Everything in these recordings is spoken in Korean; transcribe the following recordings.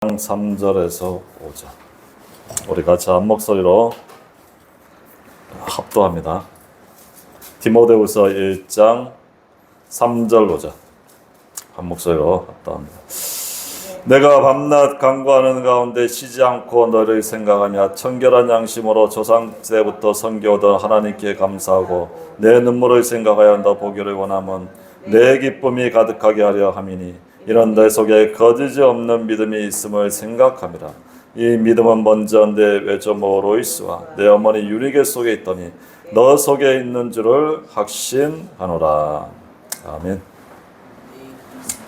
3절에서 5절 우리 같이 한 목소리로 합독합니다. 디모데후서 1장 3절 5절 한 목소리로 합독합니다. 내가 밤낮 간구하는 가운데 쉬지 않고 너를 생각하며 청결한 양심으로 조상 때부터 섬겨오던 하나님께 감사하고 내 눈물을 생각하여 너 보기를 원하면 내 기쁨이 가득하게 하려 함이니 이런 내 속에 거짓이 없는 믿음이 있음을 생각합니다. 이 믿음은 먼저 내 외조모 로이스와 내 어머니 유리게 속에 있더니 너 속에 있는 줄을 확신하노라. 아멘.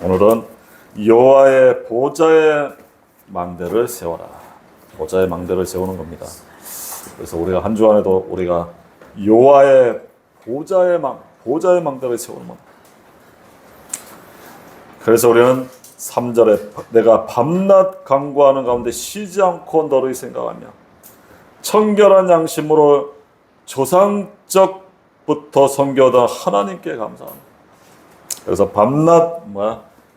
오늘은 여호와의 보좌의 망대를 세워라. 보좌의 망대를 세우는 겁니다. 그래서 우리가 한 주간에도 우리가 여호와의 보좌의 망대를 세우는 겁니다. 그래서 우리는 3절에 내가 밤낮 간구하는 가운데 쉬지 않고 너를 생각하며 청결한 양심으로 조상적부터 섬겨오던 하나님께 감사합니다. 그래서 밤낮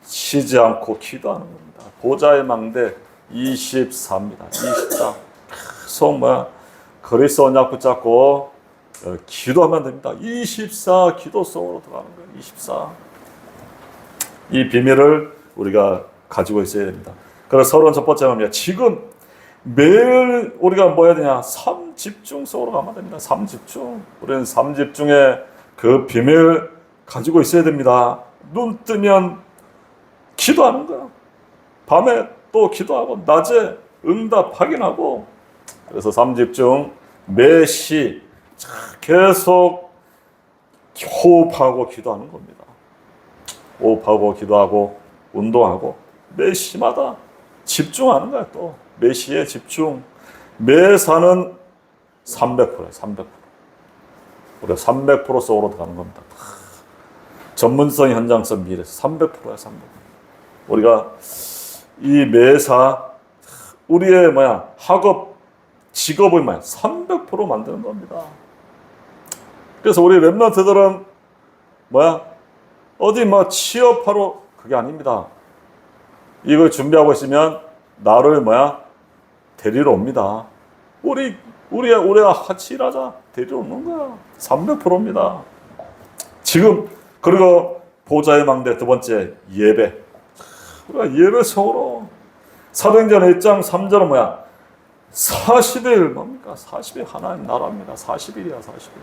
쉬지 않고 기도하는 겁니다. 보좌의 망대 24입니다. 24. 계속 그리스도 언약 붙잡고 기도하면 됩니다. 24 기도 속으로 들어가는 거예요. 24. 이 비밀을 우리가 가지고 있어야 됩니다. 그래서 서론 첫 번째 말입니다. 지금 매일 우리가 뭐 해야 되냐? 3집중 속으로 가면 됩니다. 3집중. 우리는 3집중의 그 비밀 가지고 있어야 됩니다. 눈 뜨면 기도하는 거야. 밤에 또 기도하고 낮에 응답 확인하고. 그래서 3집중 매시 계속 호흡하고 기도하는 겁니다. 호흡하고 기도하고 운동하고 매시마다 집중하는 거야. 또 매시에 집중. 매사는 300%예요. 300%. 우리가 300% 속으로 들어가는 겁니다. 전문성 현장성 미래 300%야. 300%. 우리가 이 매사 우리의 학업 직업을 300% 만드는 겁니다. 그래서 우리 랩런트들은 어디 취업하러 그게 아닙니다. 이걸 준비하고 있으면 나를 데리러 옵니다. 우리가 같이 일하자 데리러 오는 거야. 300%입니다. 지금 그리고 보좌의 망대 두 번째 예배. 우리가 예배 속으로 사도행전 1장 3절은 40일 뭡니까? 40일 하나님 나라입니다. 40일이야 40일.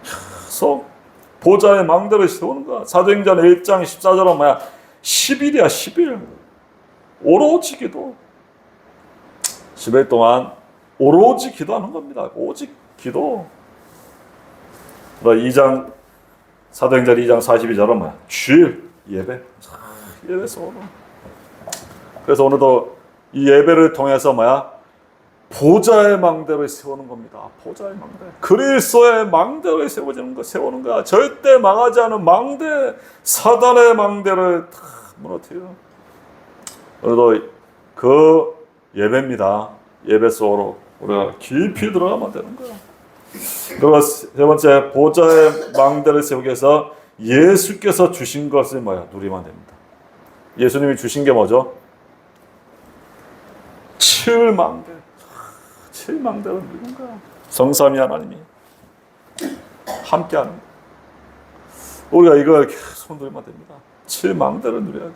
계속 보좌의 망대를 세우는 거야. 사도행전 1장 14절은 10일이야 10일. 오로지 기도. 10일 동안 오로지 기도하는 겁니다. 오직 기도. 2장 사도행전 2장 42절은 주일 예배. 예배 속으로. 그래서 오늘도 이 예배를 통해서 보좌의 망대를 세우는 겁니다. 보좌의 망대. 그리스도의 망대를 세우는 거야. 절대 망하지 않은 망대, 사단의 망대를 다 무너뜨려. 오늘도 그 예배입니다. 예배 속으로 우리가 깊이 들어가면 되는 거야. 그리고 세 번째, 보좌의 망대를 세우기 위해서 예수께서 주신 것을 누리면 됩니다. 예수님이 주신 게 뭐죠? 7망대. 7망대를 누리는 거야. 성삼위 하나님이 함께하는 거야. 우리가 이걸 계속 누리면 됩니다. 7망대를 누려야 돼.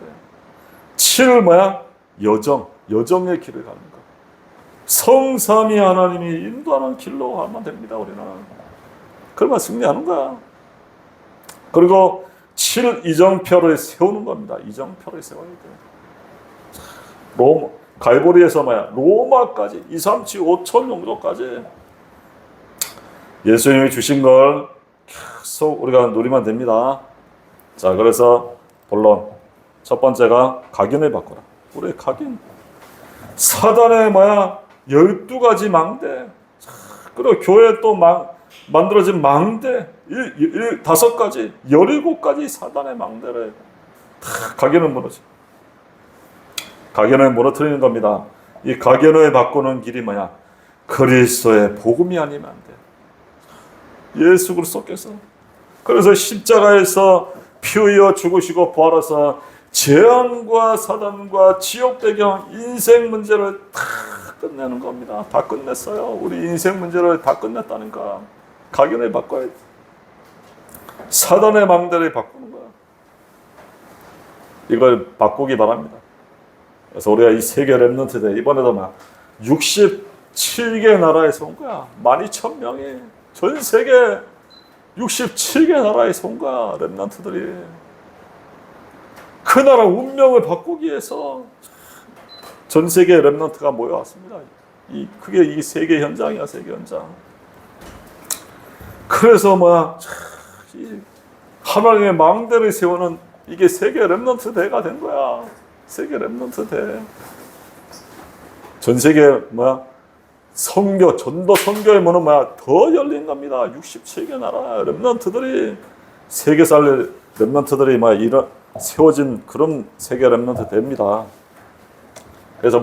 7은 여정의 길을 가는 거야. 성삼위 하나님이 인도하는 길로 가면 됩니다. 우리는 그러면 승리하는 거야. 그리고 7 이정표를 세우는 겁니다. 이정표를 세워야 돼. 갈보리에서 로마까지 2, 3, 7, 5천 정도까지 예수님이 주신 걸 계속 우리가 누리면 됩니다. 자, 그래서 본론 첫 번째가 각인을 바꾸라. 우리의 각인. 사단의 12가지 망대. 그리고 교회에 또 만들어진 망대 5가지 17가지 사단의 망대를 다 각인을 무너져. 각인을 무너뜨리는 겁니다. 이 각인을 바꾸는 길이 그리스도의 복음이 아니면 안 돼. 예수 그리스도께서. 그래서 십자가에서 피 흘려 죽으시고 부활하사 재앙과 사단과 지옥 배경, 인생 문제를 다 끝내는 겁니다. 다 끝냈어요. 우리 인생 문제를 다 끝냈다니까. 각인을 바꿔야 돼. 사단의 망대를 바꾸는 거야. 이걸 바꾸기 바랍니다. 그래서 우리가 이 세계 렘넌트 대 이번에도 막 67개 나라에서 온 거야. 12,000명이 전 세계 67개 나라에서 온 거야. 렘넌트들이. 그 나라 운명을 바꾸기 위해서 전 세계 렘넌트가 모여왔습니다. 그게 이 세계 현장이야, 세계 현장. 그래서 하나님의 망대를 세우는 이게 세계 렘넌트 대가 된 거야. 세계 렘넌트 대. 전 세계 선교, 전도 선교의 문은 더 열린 겁니다. 67개 나라 렘넌트들이 세계살 렘넌트들이 이런 세워진 그런 세계 렘넌트 됩니다. 그래서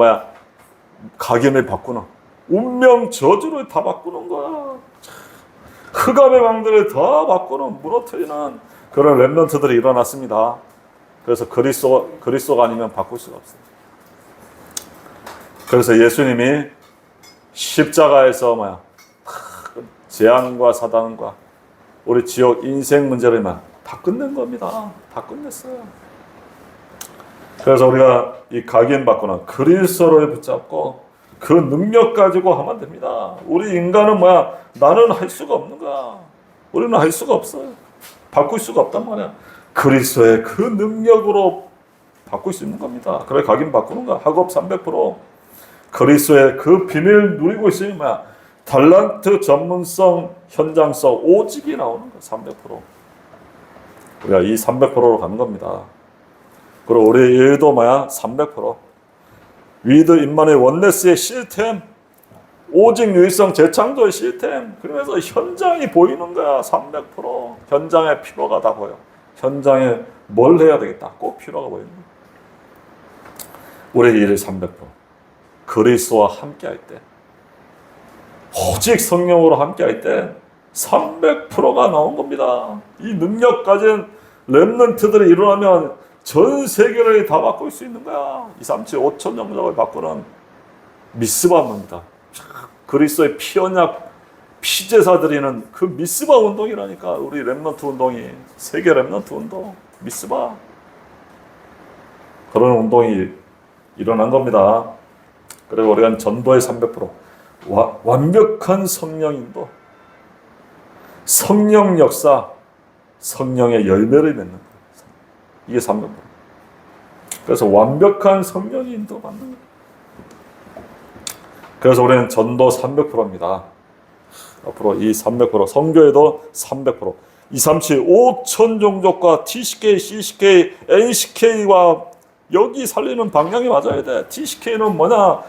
각인을 바꾸는 운명 저주를 다 바꾸는 거야. 흑암의 망대를 다 바꾸는 무너뜨리는 그런 렘넌트들이 일어났습니다. 그래서 그리스도가 아니면 바꿀 수가 없어요. 그래서 예수님이 십자가에서 재앙과 사단과 우리 지옥 인생 문제를 다 끝낸 겁니다. 다 끝냈어요. 그래서 우리가 이 각인 바꾸는 그리스도를 붙잡고 그 능력 가지고 하면 됩니다. 우리 인간은 나는 할 수가 없는 거야. 우리는 할 수가 없어요. 바꿀 수가 없단 말이야. 그리스도의 그 능력으로 바꿀 수 있는 겁니다. 그래 각인 바꾸는 거야. 학업 300%. 그리스도의 그 비밀 누리고 있으니 달란트 전문성, 현장성, 오직이 나오는 거야. 300%. 우리가 이 300%로 가는 겁니다. 그리고 우리 일도 300%. 위드 인만의 원네스의 시스템, 오직 유일성 재창조의 시스템. 그러면서 현장이 보이는 거야. 300%. 현장에 필요가 다 보여. 현장에 뭘 해야 되겠다. 꼭 필요가 보이는 거야. 우리 일을 300%. 그리스도와 함께 할 때, 오직 성령으로 함께 할 때 300%가 나온 겁니다. 이 능력 가진 렘넌트들이 일어나면 전 세계를 다 바꿀 수 있는 거야. 237 5천 영역을 바꾸는 미스바입니다. 그리스도의 피언약 피제사 드리는 그 미스바 운동이라니까. 우리 렘넌트 운동이 세계 렘넌트 운동 미스바 그런 운동이 일어난 겁니다. 그리고 우리가 전도의 300% 완벽한 성령 인도, 성령 역사, 성령의 열매를 맺는 거예요. 이게 300%. 그래서 완벽한 성령 인도 받는 거예요. 그래서 우리는 전도 300%입니다. 앞으로 이 300%, 선교에도 300%, 237 5천 종족과 TCK, CCK, NCK와 여기 살리는 방향이 맞아야 돼. TCK는 뭐냐?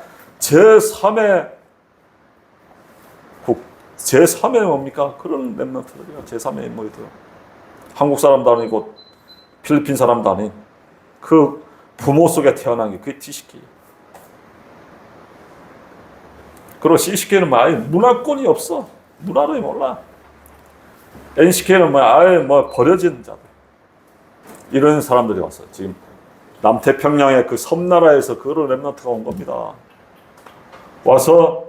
제3의 뭡니까? 그런 렘넌트들이야. 제3의 인물들. 한국 사람도 아니고 필리핀 사람도 아닌 그 부모 속에 태어난 게 그게 TCK. 그리고 CCK는 아예 문화권이 없어. 문화를 몰라. NCK는 아예 버려진 자들. 이런 사람들이 왔어요. 지금 남태평양의 그 섬나라에서 그런 렘넌트가 온 겁니다. 와서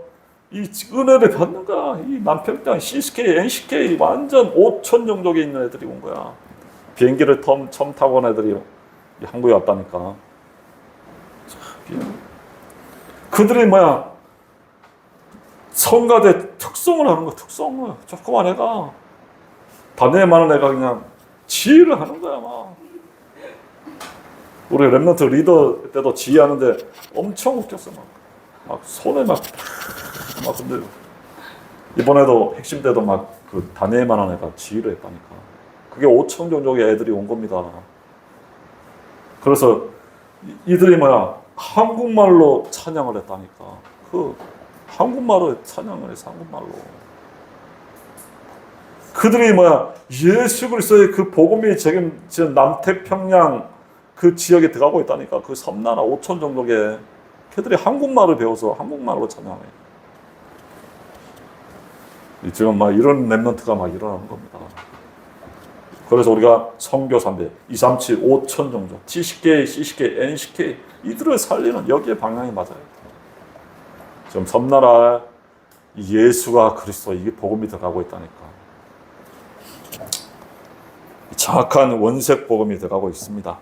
이 은혜를 받는 거야. 이 남평양 CCK, NCK 완전 5천 종족에 있는 애들이 온 거야. 비행기를 처음 타고 온 애들이 한국에 왔다니까. 그들이 성가대 특송을 하는 거야. 특송을. 조그만 애가 단에 많은 애가 그냥 지휘를 하는 거야. 우리 렘넌트 리더 때도 지휘하는데 엄청 웃겼어. 막 손에 근데 이번에도 핵심 때도 그 다니엘만한 애가 지휘를 했다니까. 그게 5천 종족의 애들이 온 겁니다. 그래서 이들이 한국말로 찬양을 했다니까. 그 한국말로 찬양을 해서 한국말로. 그들이 예수 그리스도의 그 복음이 지금 남태평양 그 지역에 들어가고 있다니까. 그 섬나라 5천 종족에 걔들이 한국말을 배워서 한국말로 찬양해. 지금 이런 렘넌트가 일어나는 겁니다. 그래서 우리가 선교 3대 237 5천 종족 TCK, CCK, NCK 이들을 살리는 여기에 방향이 맞아요. 지금 섬나라에 예수가 그리스도 이게 복음이 들어가고 있다니까. 정확한 원색 복음이 들어가고 있습니다.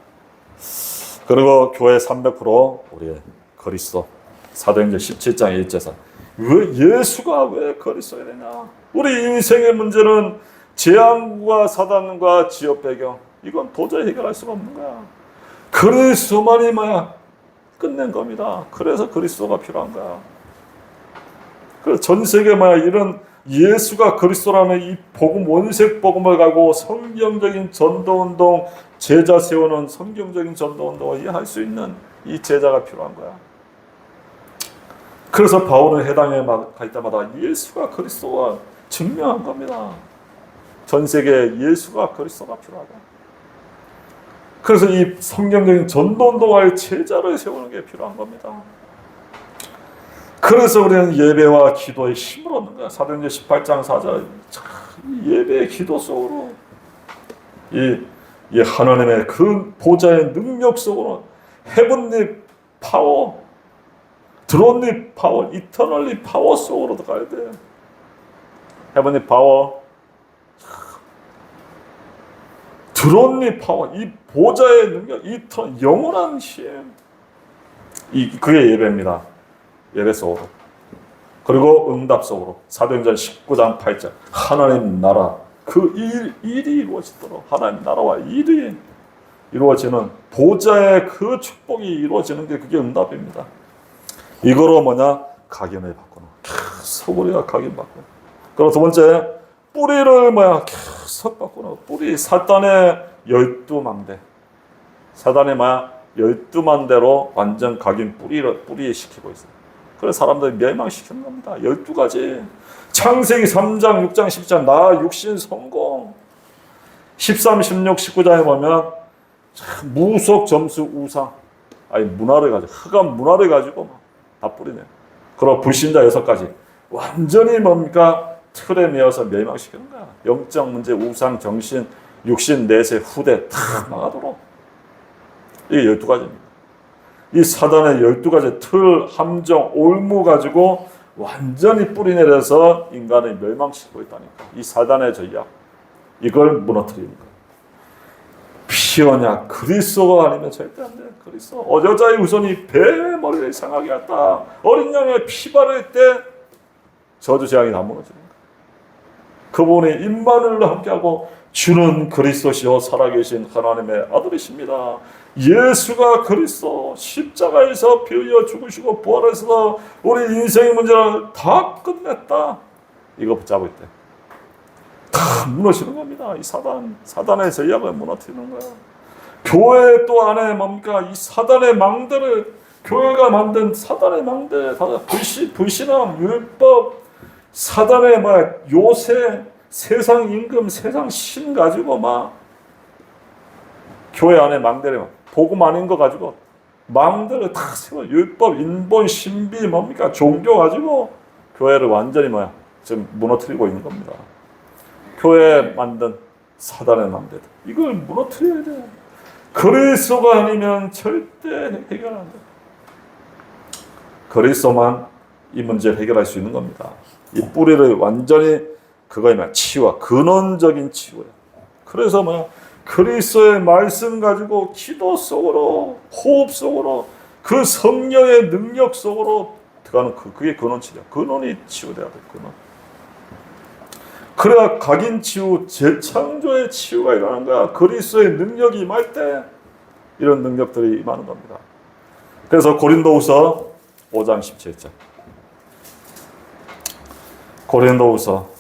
그리고 교회 300% 우리의 그리스도. 사도행전 17장 1절에서 왜 예수가 왜 그리스도야 되냐? 우리 인생의 문제는 재앙과 사단과 지역 배경 이건 도저히 해결할 수가 없는 거야. 그리스도만이 뭐야 끝낸 겁니다. 그래서 그리스도가 필요한 거야. 그래서 전 세계 뭐야 이런 예수가 그리스도라는 이 복음 원색 복음을 가고 성경적인 전도운동 제자 세우는 성경적인 전도운동을 이해할 수 있는 이 제자가 필요한 거야. 그래서 바울은 해당에 갈 때마다 예수가 그리스도와 증명한 겁니다. 전 세계에 예수가 그리스도가 필요하다. 그래서 이 성경적인 전도운동할 제자를 세우는 게 필요한 겁니다. 그래서 우리는 예배와 기도에 힘을 얻는 거야. 사도행전 18장 4절 예배의 기도 속으로 이 하나님의 그 보좌의 능력 속으로 헤븐리 파워, 드론리 파워, 이터널리 파워 속으로 들어가야 돼. 헤븐리 파워, 드론리 파워, 이 보좌의 능력, 이터 영원한 힘. 그게 예배입니다. 예배 속으로. 그리고 응답 속으로. 사도행전 19장 8절 하나님 나라 그 일이 이루어지도록 하나님 나라와 일이 이루어지는 보좌의 그 축복이 이루어지는 게 그게 응답입니다. 이거로 뭐냐? 각인을 바꾸는. 계속 우리가 각인받고. 그리고 두 번째 뿌리를 뭐야? 계속 바꾸는. 뿌리 사단의 12망대. 사단의 뭐야? 12만대로 완전 각인 뿌리 시키고 있어요. 그래서 사람들이 멸망시키는 겁니다. 12가지. 창세기 3장, 6장, 10장 나 육신 성공. 13, 16, 19장에 보면 무속 점수 우상. 문화를 가지고 흑암 문화를 가지고 다 뿌리네요. 그리고 불신자 6가지. 완전히 뭡니까? 틀에 매어서 멸망시키는 거야. 영적 문제, 우상, 정신, 육신, 내세, 후대 다 망하도록. 이게 12가지입니다. 이 사단의 12가지 틀, 함정, 올무 가지고 완전히 뿌리내려서 인간을 멸망시키고 있다니까. 이 사단의 전략. 이걸 무너뜨리는 거예요. 피 언약, 그리스도가 아니면 절대 안 돼. 그리스도. 여자의 후손이 배 머리를 상하게 했다. 어린 양의 피 바를 때 저주 재앙이 다 무너지는 거예요. 그분이 임마누엘로 함께하고 주는 그리스도시요 살아계신 하나님의 아들이십니다. 예수가 그리스도 십자가에서 피 흘려 죽으시고 부활해서 우리 인생의 문제를 다 끝냈다. 이거 붙잡을 때 다 무너지는 겁니다. 이 사단의 전략을 무너뜨리는 거야. 교회 또 안에 뭡니까? 이 사단의 망대를 교회가 만든 사단의 망대, 불신함, 율법, 사단의 요새 세상 임금, 세상 신 가지고 교회 안에 망대를 복음 아닌 거 가지고 망대를 다 세워 율법, 인본, 신비 뭡니까? 종교 가지고 교회를 완전히 지금 무너뜨리고 있는 겁니다. 교회 만든 사단의 망대들 이걸 무너뜨려야 돼. 그리스도가 아니면 절대 해결 안 돼. 그리스도만 이 문제를 해결할 수 있는 겁니다. 이 뿌리를 완전히 그거에 치유와 근원적인 치유예요. 그래서 그리스도의 말씀 가지고 기도 속으로 호흡 속으로 그 성령의 능력 속으로 들어가는 그게 근원 치유야. 근원이 치유돼야 돼. 근원. 그래야 각인 치유, 재창조의 치유가 일어나는 거야. 그리스도의 능력이 임할 때 이런 능력들이 임하는 겁니다. 그래서 고린도후서 5장 17절. 고린도후서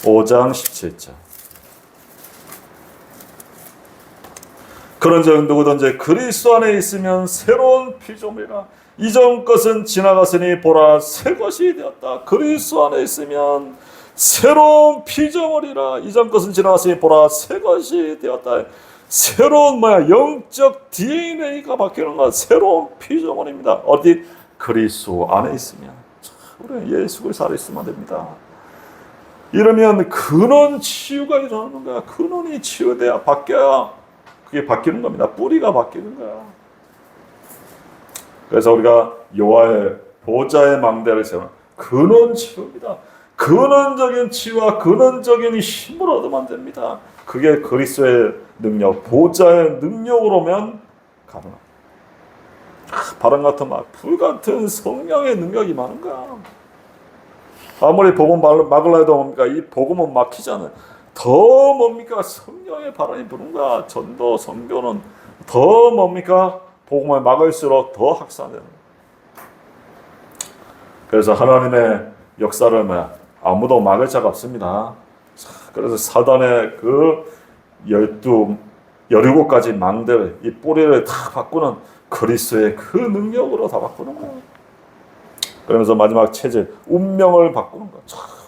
5장 17절. 그런즉 누구든지 그리스도 안에 있으면 새로운 피조물이라. 이전 것은 지나갔으니 보라 새 것이 되었다. 그리스도 안에 있으면 새로운 피조물이라. 이전 것은 지나갔으니 보라 새 것이 되었다. 새로운 영적 DNA가 바뀌는 것. 새로운 피조물입니다. 어디? 그리스도 안에 있으면. 우리 예수 그리스도 안에 있으면 됩니다. 이러면 근원 치유가 일어나는 거야. 근원이 치유돼야 바뀌어야 그게 바뀌는 겁니다. 뿌리가 바뀌는 거야. 그래서 우리가 여호와의 보좌의 망대를 세우는 근원 치유입니다. 근원적인 치유와 근원적인 힘을 얻으면 됩니다. 그게 그리스도의 능력, 보좌의 능력으로면 가능합니다. 바람 같은 말, 불 같은 성령의 능력이 많은 거야. 아무리 복음 막으려 해도 뭡니까? 이 복음은 막히잖아요. 더 뭡니까? 성령의 바람이 부는 거야. 전도, 선교는 더 뭡니까? 복음을 막을수록 더 확산되는 거야. 그래서 하나님의 역사를 아무도 막을 자가 없습니다. 그래서 사단의 그 17가지 망들, 이 뿌리를 다 바꾸는 그리스도의 그 능력으로 다 바꾸는 거예요. 그러면서 마지막 체질, 운명을 바꾸는 거예요.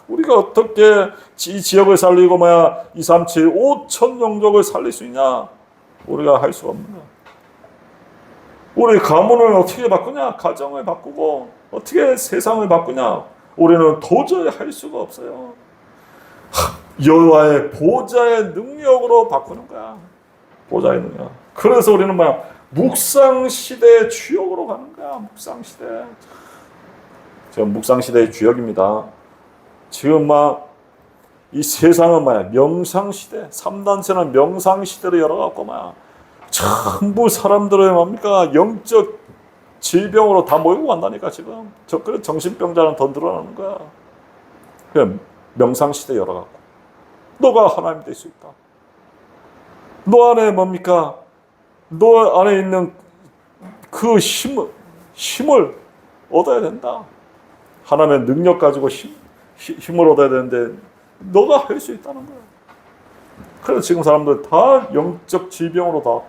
우리가 어떻게 이 지역을 살리고 237, 5천 영족을 살릴 수 있냐? 우리가 할 수가 없는 거예요. 우리 가문을 어떻게 바꾸냐? 가정을 바꾸고 어떻게 세상을 바꾸냐? 우리는 도저히 할 수가 없어요. 여호와의 보좌의 능력으로 바꾸는 거야. 보좌의 능력. 그래서 우리는 묵상 시대의 주역으로 가는 거야. 묵상 시대. 지금 묵상 시대의 주역입니다. 지금 이 세상은 명상 시대, 3단체는 명상 시대로 열어갖고 전부 사람들을 뭡니까? 영적 질병으로 다 몰고 간다니까 지금. 그래서 정신병자는 더 늘어나는 거야. 그냥 명상 시대 열어갖고. 너가 하나님 될 수 있다. 너 안에 뭡니까? 너 안에 있는 그 힘을 얻어야 된다. 하나님의 능력 가지고 힘을 얻어야 되는데 너가 할 수 있다는 거야. 그래서 지금 사람들 다 영적 질병으로 다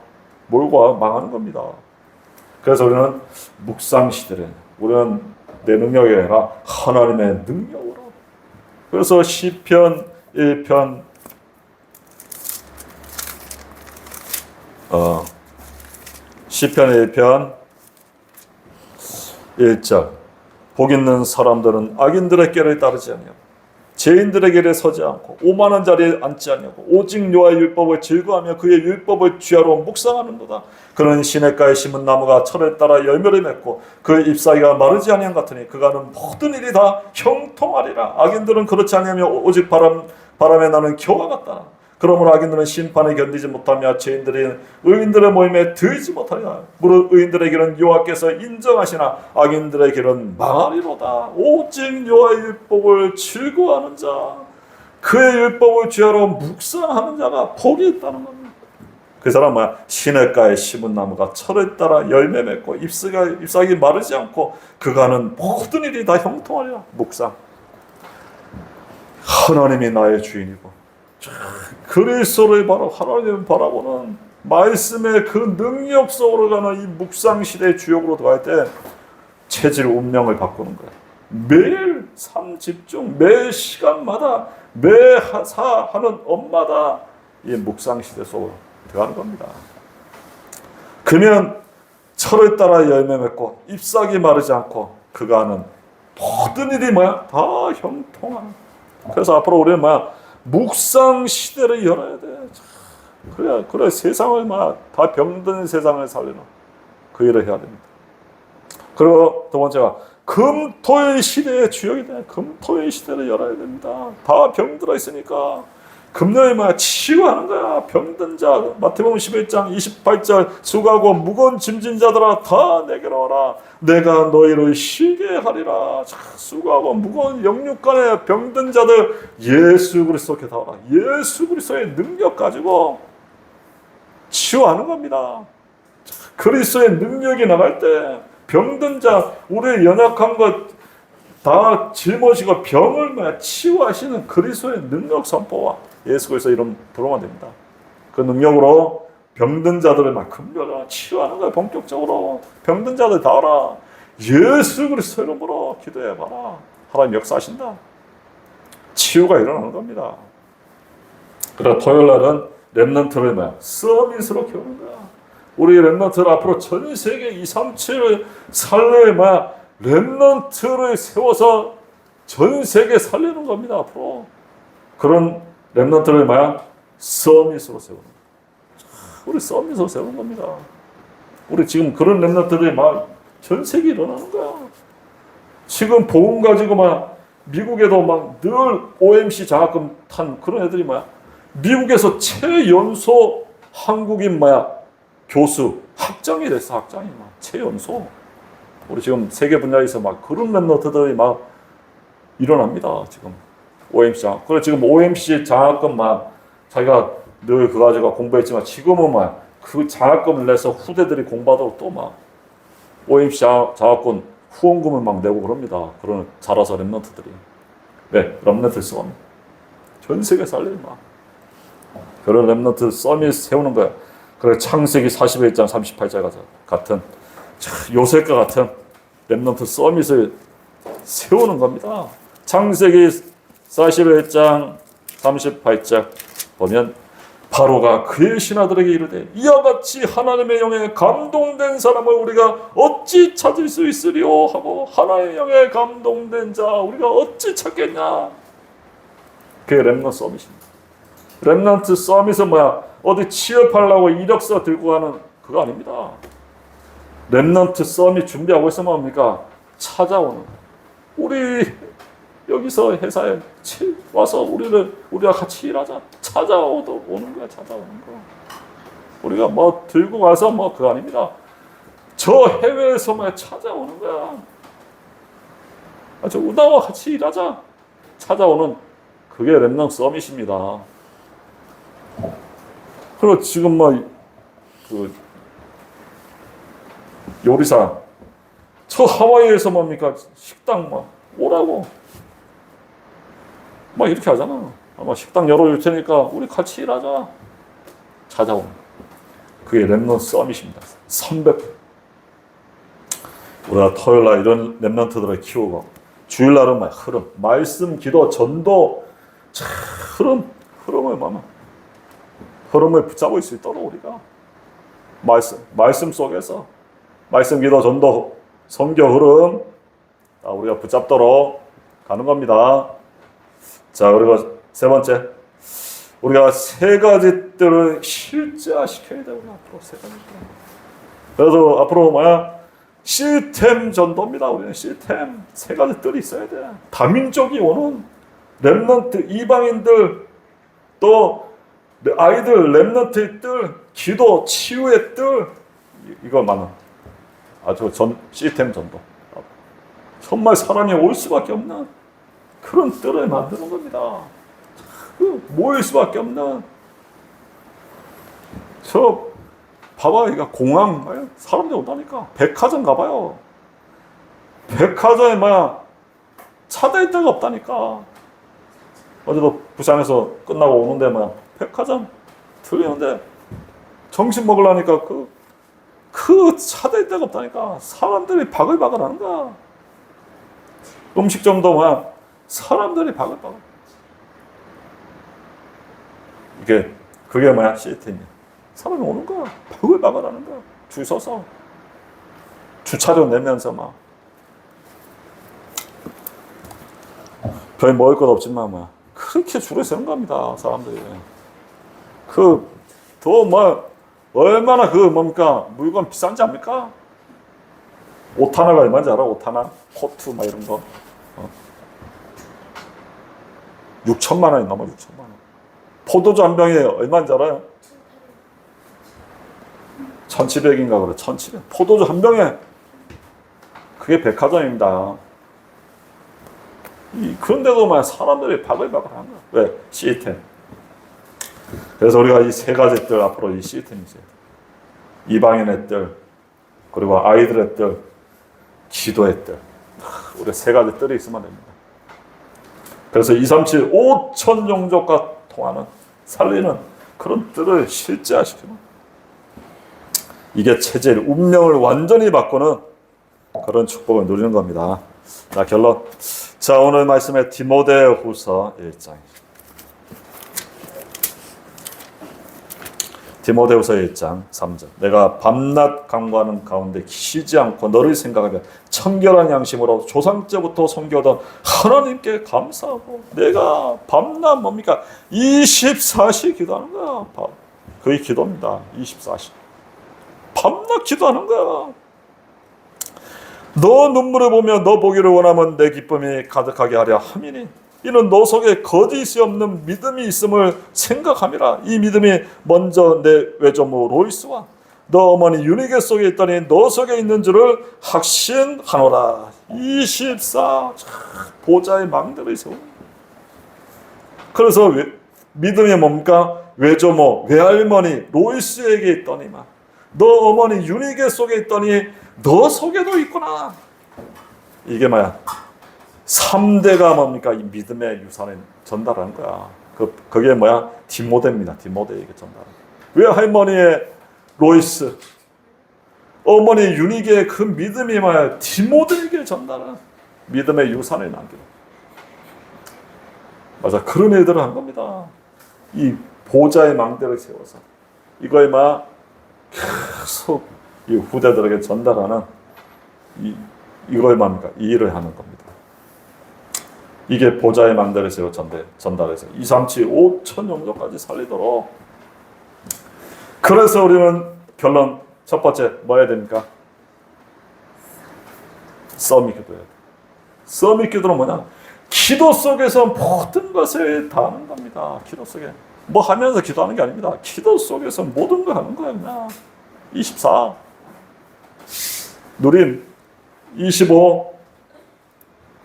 몰고 망하는 겁니다. 그래서 우리는 묵상 시대를, 우리는 내 능력이 아니라 하나님의 능력으로. 그래서 시편 1편 시편 1편 1절 복 있는 사람들은 악인들의 길을 따르지 아니하고 죄인들의 길에 서지 않고 오만한 자리에 앉지 아니하고 오직 여호와의 율법을 즐거워하며 그의 율법을 주야로 묵상하는도다. 그는 시냇가에 심은 나무가 철에 따라 열매를 맺고 그의 잎사귀가 마르지 아니한 같으니 그가는 모든 일이 다 형통하리라. 악인들은 그렇지 아니하며 오직 바람에 나는 겨와 같다. 그러므로 악인들은 심판을 견디지 못하며 죄인들이 의인들의 모임에 들지 못하리라. 무릇 의인들의 길은 여호와께서 인정하시나 악인들의 길은 망하리로다. 오직 여호와의 율법을 즐거워하는 자, 그의 율법을 주야로 묵상하는 자가 복이 있다는 겁니다. 그 사람 시냇가에 심은 나무가 철에 따라 열매 맺고 잎사귀 마르지 않고 그가는 모든 일이 다 형통하리라. 묵상. 하나님이 나의 주인이고 그리스도를 하나님을 바라보는 말씀의 그 능력 속으로 가는 이 묵상 시대의 주역으로 들어갈 때 체질 운명을 바꾸는 거예요. 매일 삶 집중, 매 시간마다 매 하는 업마다 이 묵상 시대 속으로 들어가는 겁니다. 그러면 철을 따라 열매 맺고 잎사귀 마르지 않고 그가 하는 모든 일이 다 형통한. 그래서 앞으로 우리는 묵상 시대를 열어야 돼. 그래 세상을 다 병든 세상을 살리는 그 일을 해야 됩니다. 그리고 두 번째가 금토일 시대의 주역이 돼. 금토일 시대를 열어야 됩니다. 다 병들어 있으니까 금요일 치유하는 거야. 병든 자. 마태복음 11장 28절 수고하고 무거운 짐진 자들아 다 내게로 오라. 내가 너희를 쉬게 하리라. 수고하고 무거운 영육간의 병든 자들 예수 그리스도께 다 오라. 예수 그리스도의 능력 가지고 치유하는 겁니다. 그리스도의 능력이 나갈 때 병든 자, 우리의 연약한 것 다 짊어지고 병을 치유하시는 그리스도의 능력 선포와 예수 그리스도 이름 부르면 됩니다. 그 능력으로 병든 자들을 금별하라, 치유하는 거야. 본격적으로 병든 자들 다 오라. 예수 그리스도 이름으로 기도해봐라. 하나님 역사하신다. 치유가 일어나는 겁니다. 그래 토요일 날은 렘넌트를 서밋으로 키우는 거야. 우리 렘넌트를 앞으로 전 세계 237을 살릴 렘넌트를 세워서 전 세계 살리는 겁니다. 앞으로 그런 렘넌트를 뭐야? 서밋으로 세우는 거야. 우리 서밋으로 세우는 겁니다. 우리 지금 그런 렘넌트들이 막 전 세계에 일어나는 거야. 지금 복음 가지고 막 미국에도 막 늘 OMC 장학금 탄 그런 애들이 뭐야? 미국에서 최연소 한국인 뭐야? 교수, 학장이 됐어, 학장이 막 최연소. 우리 지금 세계 분야에서 막 그런 렘넌트들이 막 일어납니다. 지금 OMC 장학. 그래 지금 OMC 장학금 막 자기가 늘 그거 가지고 공부했지만 지금은 막 그 장학금을 내서 후대들이 공부하도록 또 막 OMC 장학금 후원금을 막 내고 그럽니다. 그런 자라서 렘넌트들이. 네, 렘넌트 서밋. 전 세계 살릴 막 그런 렘넌트 서밋 세우는 거야. 그래 창세기 41장 38절 같은 요셉과 같은 렘넌트 서밋을 세우는 겁니다. 창세기 41장 38절 보면 바로가 그의 신하들에게 이르되 이와 같이 하나님의 영에 감동된 사람을 우리가 어찌 찾을 수 있으리요 하고 하나님의 영에 감동된 자 우리가 어찌 찾겠냐. 그게 렘넌트 서밋입니다. 렘넌트 서밋은 뭐야? 어디 취업하려고 이력서 들고 가는 그거 아닙니다. 렘넌트 서밋 준비하고 있으면 뭡니까? 찾아오는 우리 여기서 회사에 와서 우리가 같이 일하자. 찾아오는 거야, 찾아오는 거. 우리가 뭐 들고 가서 뭐 그거 아닙니다. 저 해외에서만 찾아오는 거야. 저 나와 같이 일하자. 찾아오는 그게 렘넌트 서밋입니다. 그리고 지금 뭐 그 요리사 저 하와이에서 뭡니까 식당 막 오라고 막 이렇게 하잖아. 아마 식당 열어줄 테니까 우리 같이 일하자. 찾아오는 그게 렘넌트 서밋입니다. 선배. 우리가 토요일날 이런 렘넌트들을 키우고 주일날은 막 흐름, 말씀, 기도, 전도 흐름을 붙잡을 수 있도록 우리가 말씀 속에서 말씀, 기도, 전도, 성경 흐름 우리가 붙잡도록 가는 겁니다. 자, 그리고 세 번째, 우리가 세 가지들을 실제화시켜야 돼요. 앞으로 세 가지. 그래서 앞으로 뭐야? 시스템 전도입니다. 우리는 시스템 세 가지들이 있어야 돼. 다민족이 오는 렘넌트 이방인들 또 아이들 렘넌트의 뜰, 기도 치유의 뜰 이것만은 아주 시스템 전도. 정말 사람이 올 수밖에 없는 그런 뜰을 만드는 겁니다. 모일 수밖에 없는. 봐봐, 이거 공항 사람들이 온다니까. 백화점 가봐요. 백화점에 차댈 데가 없다니까. 어제도 부산에서 끝나고 오는데 백화점 들리는데 점심 먹으려니까 차댈 데가 없다니까. 사람들이 바글바글 하는 거야. 음식점도 사람들이 바글바글. 그게 시스템이야. 사람이 오는 거야. 바글바글 하는 거야. 줄 서서. 주차료 내면서 별 먹을 것 없지만 그렇게 줄을 서는 겁니다. 사람들이. 얼마나 물건 비싼지 압니까? 옷 하나가 얼마인지 알아? 옷 하나? 코트 이런 거. 6천만 원이 넘어 6천만 원. 포도주 한 병에 얼마인지 알아요? 1,700인가 그래. 1,700. 포도주 한 병에 그게 백화점입니다. 그런데도 사람들이 바글바글 하는 거야. 왜? 시스템. 그래서 우리가 이 세 가지 뜰 앞으로 이 시스템이 있어요. 이방인의 뜰, 그리고 아이들의 뜰, 기도의 뜰. 우리 세 가지 뜰이 있으면 됩니다. 그래서 237 5천 종족과 통하는 살리는 그런 뜰을 실제화시키는 이게 체질, 운명을 완전히 바꾸는 그런 축복을 누리는 겁니다. 자, 결론. 자, 오늘 말씀의 디모데후서 1장. 디모데후서 1장 3절. 내가 밤낮 간구하는 가운데 쉬지 않고 너를 생각하며 청결한 양심으로 조상 때부터 섬겨오던 하나님께 감사하고 내가 밤낮 뭡니까? 24시 기도하는 거야. 그게 기도입니다. 24시. 밤낮 기도하는 거야. 너 눈물을 보며 너 보기를 원하면 내 기쁨이 가득하게 하려 함이니 이는 너 속에 거짓이 없는 믿음이 있음을 생각함이라. 이 믿음이 먼저 내 외조모 로이스와 너 어머니 유니게 속에 있더니 너 속에 있는 줄을 확신하노라. 24 보좌의 망대를 세우. 그래서 믿음이 뭡니까? 외조모 외할머니 로이스에게 있더니만 너 어머니 유니게 속에 있더니 너 속에도 있구나. 이게 뭐야? 3대가 뭡니까? 이 믿음의 유산을 전달하는 거야. 그게 뭐야? 디모데입니다. 디모데에게 전달하는 거야. 외할머니의 로이스, 어머니 유니게의 그 믿음이 뭐야? 디모데에게 전달하는 믿음의 유산을 남기는. 맞아, 그런 일들을 한 겁니다. 이 보좌의 망대를 세워서 이거에 막 계속 이 후대들에게 전달하는 이걸 뭡니까? 이 일을 하는 겁니다. 이게 보좌의 망대를 세워 전달해서 2, 3, 7, 5천 영조까지 살리도록. 그래서 우리는 결론 첫 번째 뭐 해야 됩니까? 서밋 기도해야 돼. 서밋 기도는 뭐냐? 기도 속에서 모든 것을 다 하는 겁니다. 기도 속에 뭐 하면서 기도하는 게 아닙니다. 기도 속에서 모든 걸 하는 거야. 그냥 24 누림, 25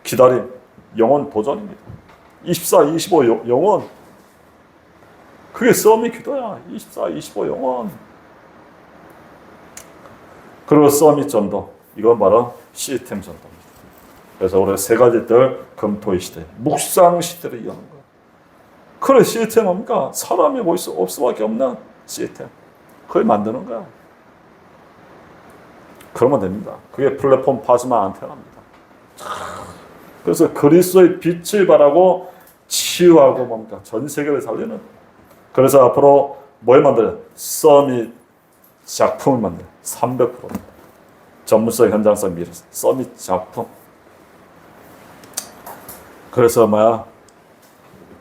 기다림, 영원 도전입니다. 24, 25 영원. 그게 서밋 기도야. 24, 25 영원. 그리고 서밋 전도. 이건 바로 시스템 전도입니다. 그래서 우리 세 가지들 금토의 시대, 묵상 시대를 이어하는 거예요. 그래 시스템 뭡니까? 사람이 볼 수 없을 수밖에 없는 시스템. 그걸 만드는 거야. 그러면 됩니다. 그게 플랫폼 파즈마 안테나입니다. 그래서 그리스도의 빛을 발하고 치유하고 뭡니까? 전 세계를 살리는. 그래서 앞으로 뭘 만들어요? 서밋 작품을 만들어요. 300% 전문성, 현장성, 미래. 서밋 작품. 그래서 뭐야?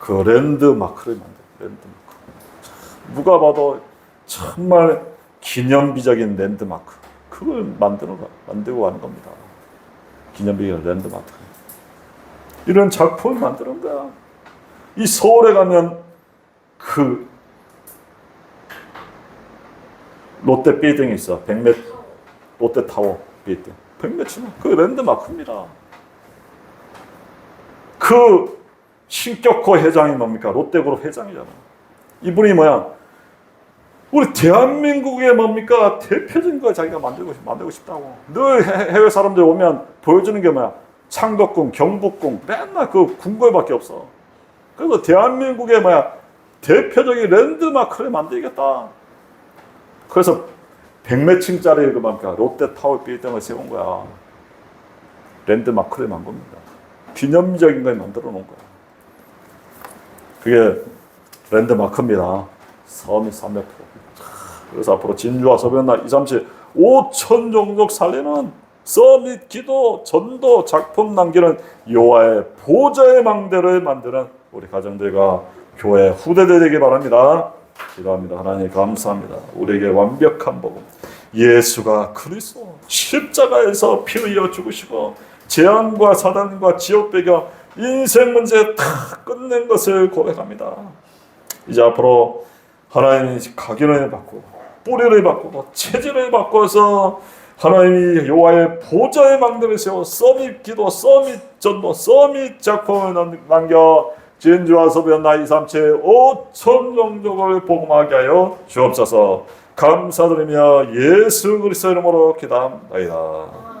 그 랜드마크를 만들어요. 랜드마크. 누가 봐도 정말 기념비적인 랜드마크. 그걸 만들고 하는 겁니다. 기념비적 랜드마크. 이런 작품을 만드는 거야. 이 서울에 가면 그 롯데 빌딩이 있어. 100m 롯데타워 빌딩. 100m나. 그 랜드마크입니다. 그 신격호 회장이 뭡니까? 롯데그룹 회장이잖아. 이분이 뭐야? 우리 대한민국의 뭡니까? 대표적인 거 자기가 만들고 싶다고. 늘 해외 사람들 오면 보여주는 게 뭐야? 창덕궁, 경복궁, 맨날 그 궁궐밖에 없어. 그래서 대한민국의 뭐야? 대표적인 랜드마크를 만들겠다. 그래서 100매층짜리 그 뭡니까? 롯데타워 빌딩을 세운 거야. 랜드마크를 만든 겁니다. 기념적인 걸 만들어 놓은 거야. 그게 랜드마크입니다. 서밋 300%. 그래서 앞으로 진주와 서변나 2, 3, 7, 5천 종족 살리는 서밋 기도, 전도, 작품 남기는 여호와의 보좌의 망대를 만드는 우리 가정들과 교회 후대들 되기 바랍니다. 기도합니다. 하나님 감사합니다. 우리에게 완벽한 복음 예수가 그리스도 십자가에서 피 흘려 죽으시고 재앙과 사단과 지옥 배경 인생 문제 다 끝낸 것을 고백합니다. 이제 앞으로 하나님이 각인을 바꾸고 뿌리를 바꾸고 체질을 바꿔서 하나님이 여호와의 보좌의 망대를 세워 서밋 기도, 서밋 전도, 서밋 작품을 남겨 진주와 서변 나이 3체 5천 종족을 복음하게 하여 주옵소서. 감사드리며 예수 그리스도 이름으로 기도합니다.